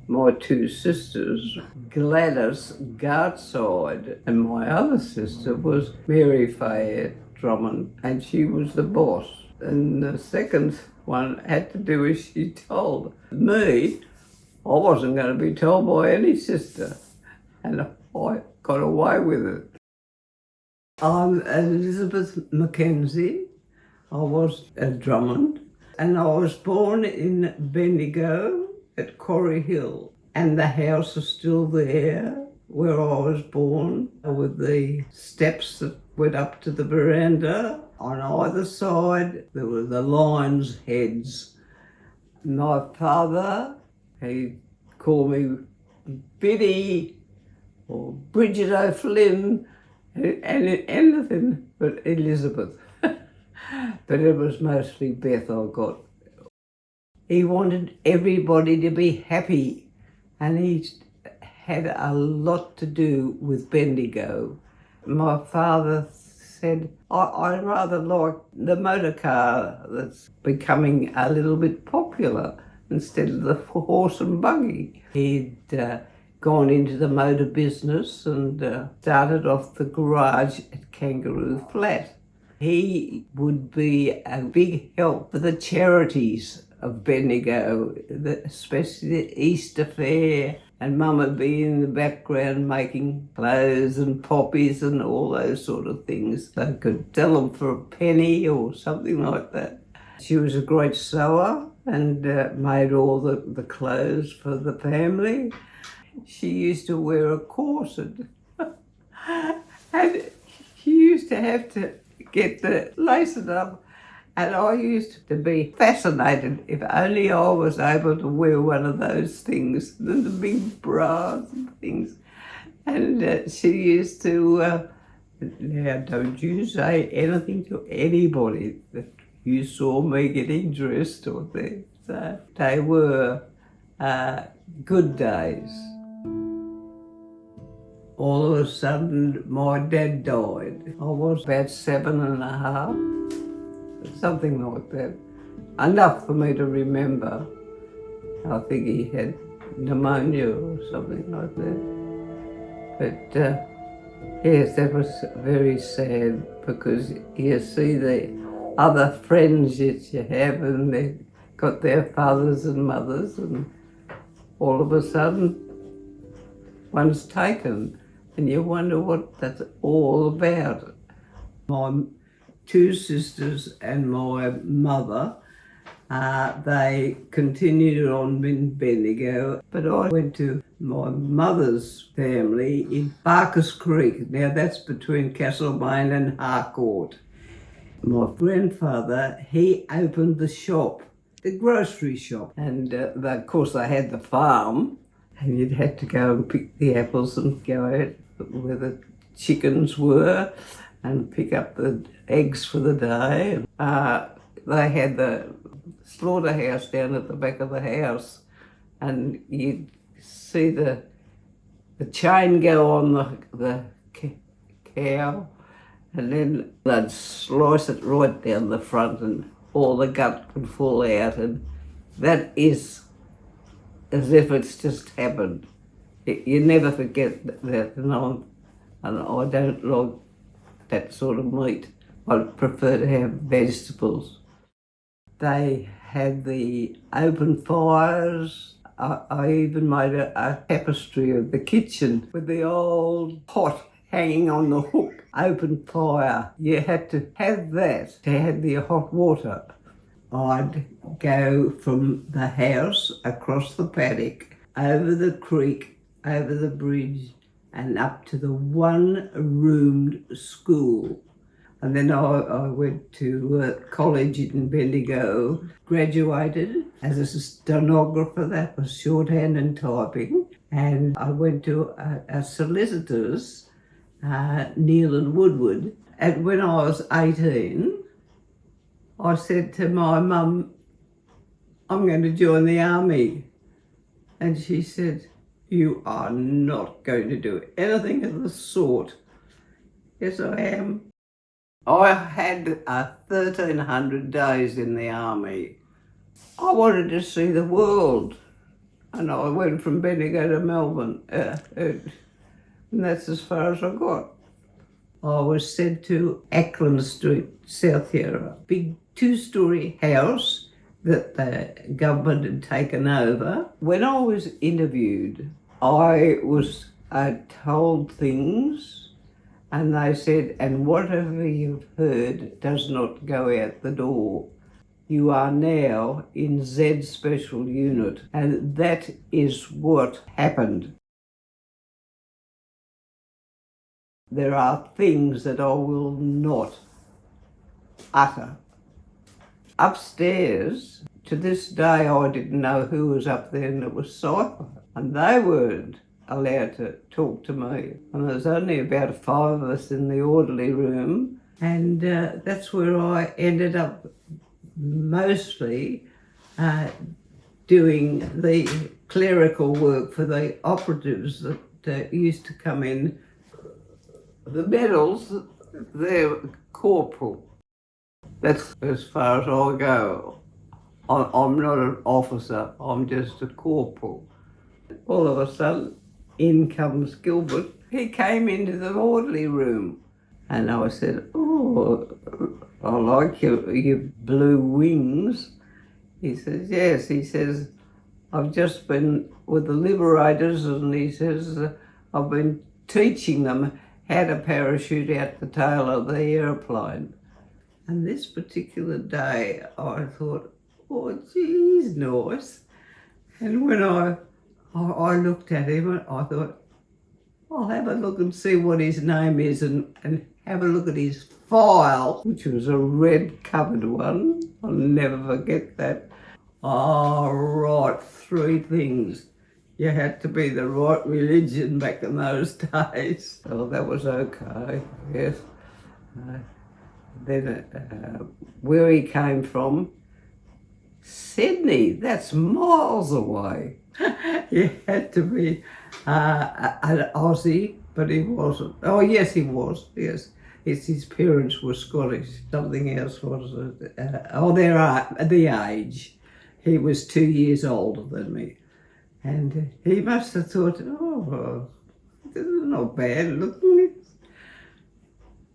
my two sisters, Gladys Gartside, and my other sister was Mary Fayette Drummond, and she was the boss. And the second one had to do as she told. Me, I wasn't going to be told by any sister, and I got away with it. I'm Elizabeth Mackenzie. I was a Drummond, and I was born in Bendigo at Corrie Hill, and the house is still there where I was born, with the steps that went up to the veranda. On either side there were the lions' heads. My father, he called me Biddy or Bridget O'Flynn, and anything but Elizabeth. But it was mostly Beth I got. He wanted everybody to be happy, and he had a lot to do with Bendigo. My father said, I rather like the motor car that's becoming a little bit popular instead of the horse and buggy. He'd gone into the motor business and started off the garage at Kangaroo Flat. He would be a big help for the charities of Bendigo, especially the Easter Fair, and Mum would be in the background making clothes and poppies and all those sort of things. They could sell them for a penny or something like that. She was a great sewer and made all the clothes for the family. She used to wear a corset and she used to have to get the lace it up, and I used to be fascinated if only I was able to wear one of those things, the big bras and things. And she used to, now don't you say anything to anybody that you saw me getting dressed or things. So they were good days. All of a sudden, my dad died. I was about 7.5, something like that. Enough for me to remember. I think he had pneumonia or something like that. But yes, that was very sad, because you see the other friends that you have, and they've got their fathers and mothers, and all of a sudden, one's taken. And you wonder what that's all about. My two sisters and my mother, they continued on in Bendigo, but I went to my mother's family in Barkers Creek. Now that's between Castlemaine and Harcourt. My grandfather, he opened the shop, the grocery shop, and of course they had the farm, and you'd have to go and pick the apples and go out where the chickens were and pick up the eggs for the day. They had the slaughterhouse down at the back of the house, and you'd see the chain go on the cow, and then they'd slice it right down the front and all the gut would fall out, and that is as if it's just happened. You never forget that, and I don't like that sort of meat. I prefer to have vegetables. They had the open fires. I even made a tapestry of the kitchen with the old pot hanging on the hook. Open fire. You had to have that to have the hot water. I'd go from the house across the paddock, over the creek, over the bridge, and up to the one-roomed school. And then I went to college in Bendigo, graduated as a stenographer, that was shorthand and typing, and I went to a solicitor's, Neil and Woodward. And when I was 18, I said to my mum, I'm going to join the army. And she said, you are not going to do anything of the sort. Yes, I am. I had 1,300 days in the army. I wanted to see the world. And I went from Bendigo to Melbourne, and that's as far as I got. I was sent to Ackland Street, South Yarra, big 2-storey house that the government had taken over. When I was interviewed, I was told things, and they said, and whatever you've heard does not go out the door. You are now in Z Special Unit, and that is what happened. There are things that I will not utter. Upstairs, to this day, I didn't know who was up there, and it was Cypher, and they weren't allowed to talk to me. And there was only about 5 of us in the orderly room, and that's where I ended up mostly doing the clerical work for the operatives that used to come in. The medals, they're corporal. That's as far as I go. I'm not an officer, I'm just a corporal. All of a sudden, in comes Gilbert. He came into the orderly room, and I said, "Oh, I like your blue wings." He says, "Yes." He says, "I've just been with the Liberators," and he says, "I've been teaching them how to parachute out the tail of the airplane." And this particular day, I thought, "Oh, geez, nice." And when I looked at him, I thought, I'll have a look and see what his name is, and have a look at his file, which was a red covered one. I'll never forget that. Oh, right, 3 things. You had to be the right religion back in those days. Oh, that was okay, yes. Then where he came from, Sydney, that's miles away. He had to be an Aussie, but he wasn't. Oh, yes, he was, yes. His parents were Scottish. Something else was it? The age. He was 2 years older than me. And he must have thought, "Oh, this is not bad looking.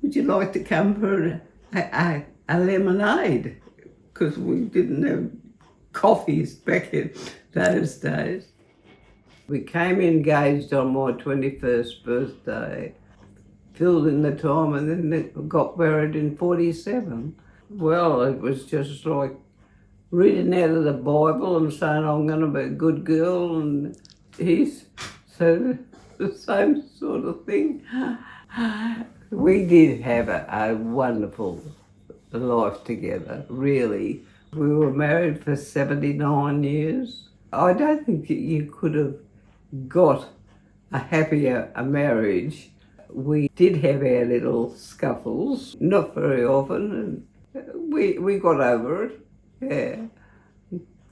Would you like to come for a lemonade?" Because we didn't have coffees back in those days. We came engaged on my 21st birthday, filled in the time, and then got married in 47. Well, it was just like reading out of the Bible and saying, "I'm going to be a good girl," and he said the same sort of thing. We did have a wonderful life together, really. We were married for 79 years. I don't think you could have got a happier marriage. We did have our little scuffles, not very often, and we got over it. Yeah,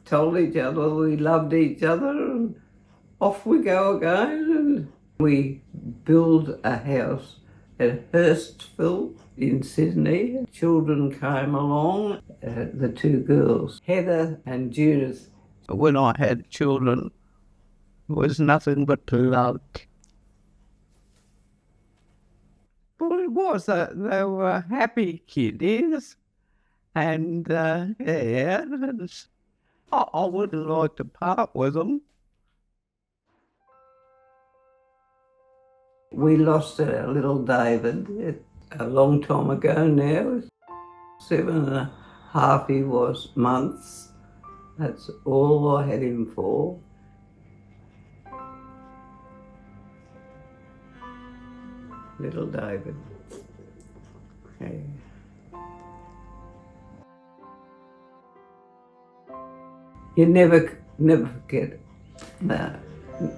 told each other we loved each other, and off we go again. And we built a house at Hurstville in Sydney. Children came along, the 2 girls, Heather and Judith. When I had children, it was nothing but love. Well, it was. They were happy kiddies. And yeah, I wouldn't like to part with them. We lost our little David a long time ago now. 7.5 he was months. That's all I had him for. Little David. Yeah. You never forget, no,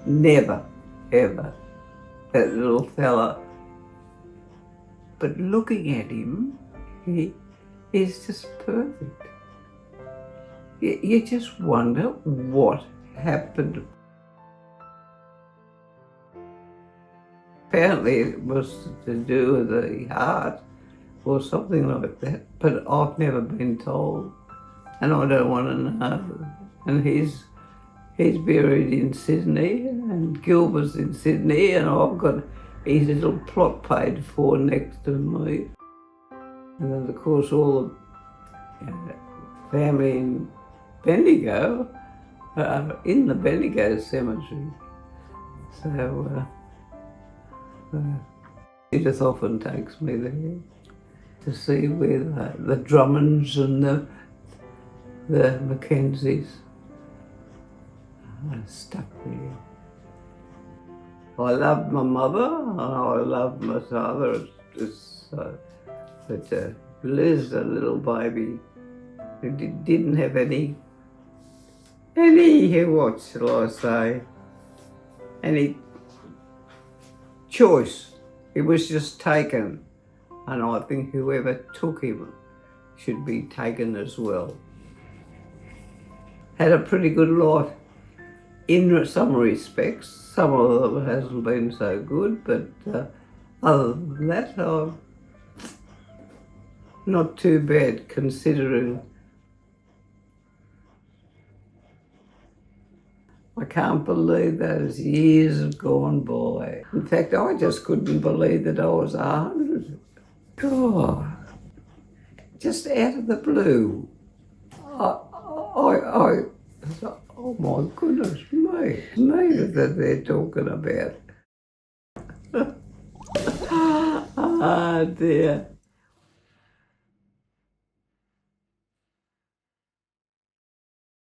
never, ever, that little fella. But looking at him, he is just perfect. You just wonder what happened. Apparently it was to do with the heart or something like that, but I've never been told, and I don't want to know. And he's He's buried in Sydney, and Gilbert's in Sydney, and I've got his little plot paid for next to me. And then, of course, all the family in Bendigo are in the Bendigo cemetery. So Edith often takes me there to see where the Drummonds and the Mackenzies are stuck there. I loved my mother and I loved my father. But Liz, a little baby, who didn't have any, what shall I say, any choice. He was just taken, and I think whoever took him should be taken as well. Had a pretty good life in some respects. Some of them hasn't been so good, but other than that, not too bad considering. I can't believe those years have gone by. In fact, I just couldn't believe that I was 100. God, just out of the blue. I thought, oh my goodness me, that they're talking about. Ah dear.